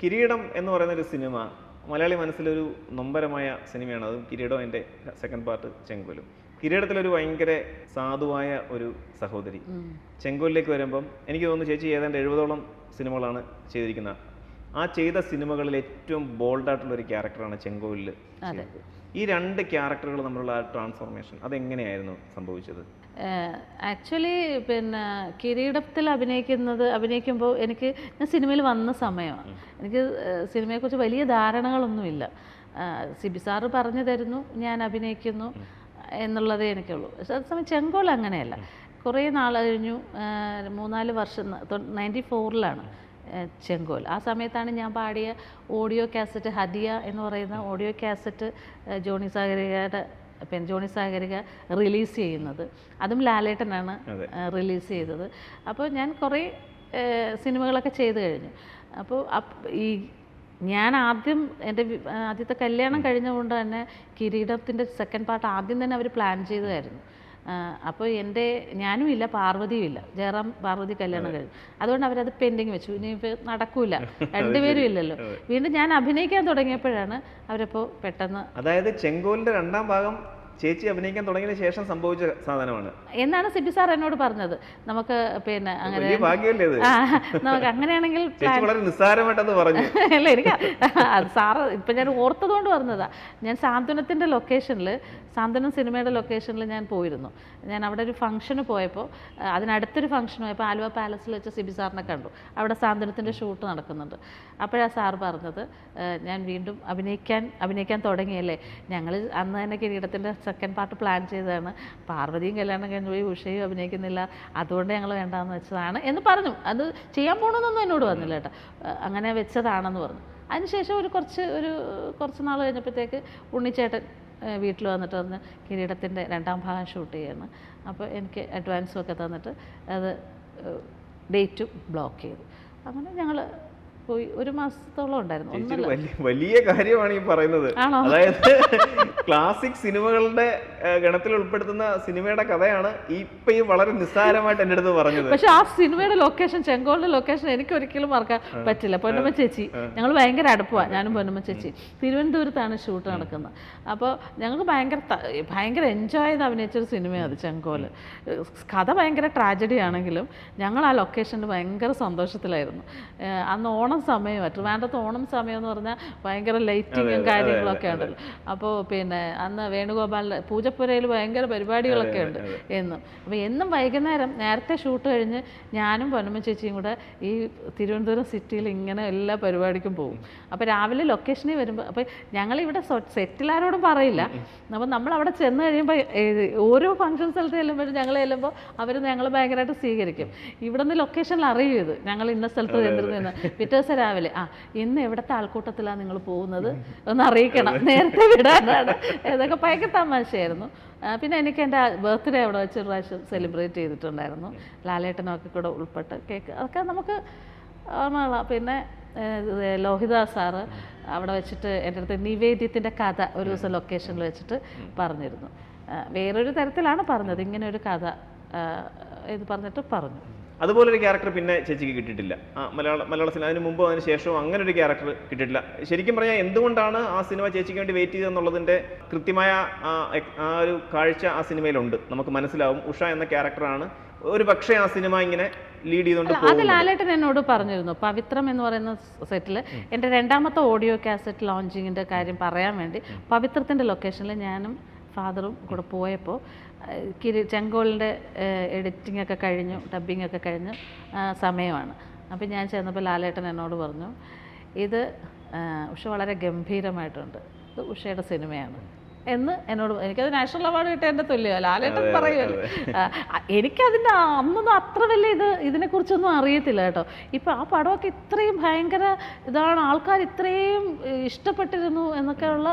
കിരീടം എന്ന് പറയുന്ന ഒരു സിനിമ മലയാളി മനസ്സിലൊരു നൊമ്പരമായ സിനിമയാണ്. അതും കിരീടം അതിൻ്റെ സെക്കൻഡ് പാർട്ട് ചെങ്കോലും. കിരീടത്തിലൊരു ഭയങ്കര സാധുവായ ഒരു സഹോദരി. ചെങ്കോലിലേക്ക് വരുമ്പം എനിക്ക് തോന്നുന്നു ചേച്ചി ഏതാണ്ട് 70ഓളം സിനിമകളാണ് ചെയ്തിരിക്കുന്നത്. ആ ചെയ്ത സിനിമകളിൽ ഏറ്റവും ബോൾഡായിട്ടുള്ള ഒരു ക്യാരക്ടറാണ് ചെങ്കോലിൽ. ഈ രണ്ട് ക്യാരക്ടറുകൾ തമ്മിലുള്ള ആ ട്രാൻസ്ഫോർമേഷൻ അതെങ്ങനെയായിരുന്നു സംഭവിച്ചത്? ആക്ച്വലി പിന്നെ കിരീടത്തിൽ അഭിനയിക്കുമ്പോൾ ഞാൻ സിനിമയിൽ വന്ന സമയമാണ്. എനിക്ക് സിനിമയെക്കുറിച്ച് വലിയ ധാരണകളൊന്നുമില്ല. സിബി സാറ് പറഞ്ഞു തരുന്നു, ഞാൻ അഭിനയിക്കുന്നു എന്നുള്ളതേ എനിക്കുള്ളൂ. പക്ഷെ അതേസമയം ചെങ്കോൽ അങ്ങനെയല്ല. കുറേ നാൾ കഴിഞ്ഞു, 3-4 വർഷം, 94ലാണ് ചെങ്കോൽ. ആ സമയത്താണ് ഞാൻ പാടിയ ഓഡിയോ കാസറ്റ് ഹദിയ എന്ന് പറയുന്ന audio cassette Johnny Sagarika release ചെയ്യുന്നത്. അതും ലാലേട്ടനാണ് റിലീസ് ചെയ്തത്. അപ്പോൾ ഞാൻ കുറേ സിനിമകളൊക്കെ ചെയ്തു കഴിഞ്ഞു. അപ്പോൾ ഞാൻ എൻ്റെ ആദ്യത്തെ കല്യാണം കഴിഞ്ഞുകൊണ്ട് തന്നെ കിരീടത്തിൻ്റെ സെക്കൻഡ് പാർട്ട് ആദ്യം തന്നെ അവർ പ്ലാൻ ചെയ്തതായിരുന്നു. അപ്പോൾ ഞാനും ഇല്ല, പാർവതിയും ഇല്ല. ജയറാം പാർവതി കല്യാണം കഴിഞ്ഞു. അതുകൊണ്ട് അവരത് പെൻഡിങ് വെച്ചു. ഇനിയിപ്പോൾ നടക്കൂല, രണ്ടുപേരും ഇല്ലല്ലോ. വീണ്ടും ഞാൻ അഭിനയിക്കാൻ തുടങ്ങിയപ്പോഴാണ് അവരപ്പോൾ പെട്ടെന്ന്, അതായത് ചെങ്കോലിൻ്റെ 2ാം ഭാഗം ചേച്ചി അഭിനയിക്കാൻ തുടങ്ങിയതിന് ശേഷം സംഭവിച്ച സാധനമാണ് എന്നാണ് സിബി സാർ എന്നോട് പറഞ്ഞത്. നമുക്ക് പിന്നെ അങ്ങനെ നമുക്ക് അങ്ങനെയാണെങ്കിൽ അല്ല, എനിക്ക് അത് സാറ് ഇപ്പം ഞാൻ ഓർത്തതുകൊണ്ട് പറഞ്ഞതാ. ഞാൻ സാന്ത്വനത്തിൻ്റെ ലൊക്കേഷനിൽ, സാന്ത്വനം സിനിമയുടെ ലൊക്കേഷനിൽ ഞാൻ പോയിരുന്നു. ഞാൻ അവിടെ ഒരു ഫംഗ്ഷന് പോയപ്പോൾ, അതിനടുത്തൊരു ഫംഗ്ഷൻ പോയപ്പോൾ ആലുവ പാലസിൽ വെച്ച് സിബി സാറിനെ കണ്ടു. അവിടെ സാന്ത്വനത്തിൻ്റെ ഷൂട്ട് നടക്കുന്നുണ്ട്. അപ്പോഴാണ് സാർ പറഞ്ഞത്, ഞാൻ വീണ്ടും അഭിനയിക്കാൻ തുടങ്ങിയല്ലേ, ഞങ്ങൾ അന്ന് തന്നെ കിരീടത്തിൻ്റെ സെക്കൻഡ് പാർട്ട് പ്ലാൻ ചെയ്തതാണ്. പാർവതിയും കല്യാണം കഴിഞ്ഞ് പോയി, ഉഷയും അഭിനയിക്കുന്നില്ല, അതുകൊണ്ട് ഞങ്ങൾ വേണ്ടാന്ന് വെച്ചതാണ് എന്ന് പറഞ്ഞു. അത് ചെയ്യാൻ പോകണമെന്നൊന്നും എന്നോട് പറഞ്ഞില്ല കേട്ടോ, അങ്ങനെ വെച്ചതാണെന്ന് പറഞ്ഞു. അതിനുശേഷം കുറച്ച് നാൾ കഴിഞ്ഞപ്പോഴത്തേക്ക് ഉണ്ണിച്ചേട്ടൻ വീട്ടിൽ വന്നിട്ട് പറഞ്ഞ് കിരീടത്തിൻ്റെ 2ാം ഭാഗം ഷൂട്ട് ചെയ്യണം. അപ്പോൾ എനിക്ക് അഡ്വാൻസും ഒക്കെ തന്നിട്ട് അത് ഡേറ്റും ബ്ലോക്ക് ചെയ്തു. അങ്ങനെ ഞങ്ങൾ പോയി 1 മാസത്തോളം ഉണ്ടായിരുന്നു. വലിയ കാര്യമാണ് ഈ പറയുന്നത്. അതായത് ക്ലാസിക് സിനിമകളുടെ ഗണത്തിൽ ഉൾപ്പെടുത്തുന്ന സിനിമയുടെ കഥയാണ് ഇപ്പൊ ഈ വളരെ നിസ്സാരമായിട്ട് എൻ്റെ അടുത്ത് പറഞ്ഞത്. പക്ഷെ ആ സിനിമയുടെ ലൊക്കേഷൻ, ചെങ്കോലിന്റെ ലൊക്കേഷൻ എനിക്ക് ഒരിക്കലും മറക്കാൻ പറ്റില്ല. പൊന്നമ്മ ചേച്ചി, ഞങ്ങൾ ഭയങ്കര അടുപ്പമാണ്, ഞാനും പൊന്നമ്മ ചേച്ചി. തിരുവനന്തപുരത്താണ് ഷൂട്ട് നടക്കുന്നത്. അപ്പോൾ ഞങ്ങൾക്ക് ഭയങ്കര എൻജോയ് ചെയ്ത് അഭിനയിച്ചൊരു സിനിമയാണ് അത് ചെങ്കോല്. കഥ ഭയങ്കര ട്രാജഡി ആണെങ്കിലും ഞങ്ങൾ ആ ലൊക്കേഷനിൽ ഭയങ്കര സന്തോഷത്തിലായിരുന്നു. അന്ന് ഓണം സമയം, ട്രിവാൻഡ്രത്ത് ഓണം സമയം എന്ന് പറഞ്ഞാൽ ഭയങ്കര ലൈറ്റിങ്ങും കാര്യങ്ങളൊക്കെ ഉണ്ടല്ലോ. അപ്പോൾ പിന്നെ അന്ന് വേണുഗോപാലിൻ്റെ പൂജപ്പുരയിൽ ഭയങ്കര പരിപാടികളൊക്കെ ഉണ്ട് എന്നും. അപ്പോൾ എന്നും വൈകുന്നേരം നേരത്തെ ഷൂട്ട് കഴിഞ്ഞ് ഞാനും പൊന്നമ്മ ചേച്ചിയും കൂടെ ഈ തിരുവനന്തപുരം സിറ്റിയിൽ ഇങ്ങനെ എല്ലാ പരിപാടിക്കും പോകും. അപ്പോൾ രാവിലെ ലൊക്കേഷനിൽ വരുമ്പോൾ, അപ്പോൾ ഞങ്ങളിവിടെ സെറ്റിലാരോടും പറയില്ല. അപ്പോൾ നമ്മളവിടെ ചെന്ന് കഴിയുമ്പോൾ ഓരോ ഫംഗ്ഷൻ സ്ഥലത്ത് ചെല്ലുമ്പോഴും ഞങ്ങൾ ചെല്ലുമ്പോൾ അവർ ഞങ്ങൾ ഭയങ്കരമായിട്ട് സ്വീകരിക്കും. ഇവിടെ നിന്ന് ലൊക്കേഷനിൽ അറിയും ഇത്, ഞങ്ങൾ ഇന്ന സ്ഥലത്ത് ചെന്നിരുന്നു. പിറ്റേ ദിവസം രാവിലെ, ഇന്ന് എവിടത്തെ ആൾക്കൂട്ടത്തിലാണ് നിങ്ങൾ പോകുന്നത് ഒന്ന് അറിയിക്കണം, നേരത്തെ വിടാനാണ്. ഇതൊക്കെ ഭയങ്കര തമാശയായിരുന്നു. പിന്നെ എനിക്ക് എൻ്റെ ബർത്ത്ഡേ അവിടെ വെച്ച് ഒരു പ്രാവശ്യം സെലിബ്രേറ്റ് ചെയ്തിട്ടുണ്ടായിരുന്നു. ലാലേട്ടനൊക്കെ കൂടെ ഉൾപ്പെട്ട് കേക്ക് അതൊക്കെ നമുക്ക് ഓർമ്മകളാണ്. പിന്നെ ലോഹിതദാസ് സാറ് അവിടെ വെച്ചിട്ട് എൻ്റെ അടുത്ത് നിവേദ്യത്തിൻ്റെ കഥ ഒരു ദിവസം ലൊക്കേഷനിൽ വെച്ചിട്ട് പറഞ്ഞിരുന്നു. വേറൊരു തരത്തിലാണ് പറഞ്ഞത്, ഇങ്ങനെ ഒരു കഥ ഇത് പറഞ്ഞിട്ട് പറഞ്ഞു. അതുപോലെ ഒരു ക്യാരക്ടർ പിന്നെ ചേച്ചിക്ക് കിട്ടിയിട്ടില്ല മലയാള സിനിമ. അതിന് മുമ്പോ അതിന് ശേഷവും അങ്ങനെ ഒരു ക്യാരക്ടർ കിട്ടിയിട്ടില്ല. ശരിക്കും പറഞ്ഞാൽ എന്തുകൊണ്ടാണ് ആ സിനിമ ചേച്ചിക്ക് വേണ്ടി വെയിറ്റ് ചെയ്തെന്നുള്ളതിൻ്റെ കൃത്യമായ ആ ഒരു കാഴ്ച ആ സിനിമയിലുണ്ട്, നമുക്ക് മനസ്സിലാവും. ഉഷ എന്ന ക്യാരക്ടറാണ് ഒരു പക്ഷേ ആ സിനിമ ഇങ്ങനെ ലീഡ് ചെയ്തുകൊണ്ട്. അത് ലാലേട്ടൻ എന്നോട് പറഞ്ഞിരുന്നു. പവിത്രം എന്ന് പറയുന്ന സെറ്റിൽ എൻ്റെ 2ാമത്തെ ഓഡിയോ കാസറ്റ് ലോഞ്ചിങ്ങിൻ്റെ കാര്യം പറയാൻ വേണ്ടി പവിത്രത്തിൻ്റെ ലൊക്കേഷനിൽ ഞാനും ഫാദറും കൂടെ പോയപ്പോൾ ചെങ്കോലിൻ്റെ എഡിറ്റിംഗ് ഒക്കെ കഴിഞ്ഞു, ഡബ്ബിംഗ് ഒക്കെ കഴിഞ്ഞ സമയമാണ്. അപ്പോൾ ഞാൻ ചെന്നപ്പോൾ ലാലേട്ടൻ എന്നോട് പറഞ്ഞു, ഇത് ഉഷ വളരെ ഗംഭീരമായിട്ടുണ്ട്, ഇത് ഉഷയുടെ സിനിമയാണ് എന്ന് എന്നോട്. എനിക്കത് നാഷണൽ അവാർഡ് കിട്ടിയ എൻ്റെ തുല്യമല്ല, ലാലേട്ടൻ പറയുമല്ലോ. എനിക്കതിൻ്റെ അന്നൊന്നും അത്ര വലിയ ഇതിനെക്കുറിച്ചൊന്നും അറിയത്തില്ല കേട്ടോ. ഇപ്പം ആ പടമൊക്കെ ഇത്രയും ഭയങ്കര ഇതാണ്, ആൾക്കാർ ഇത്രയും ഇഷ്ടപ്പെട്ടിരുന്നു എന്നൊക്കെയുള്ള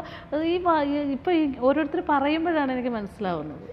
ഇപ്പം ഓരോരുത്തർ പറയുമ്പോഴാണ് എനിക്ക് മനസ്സിലാവുന്നത്.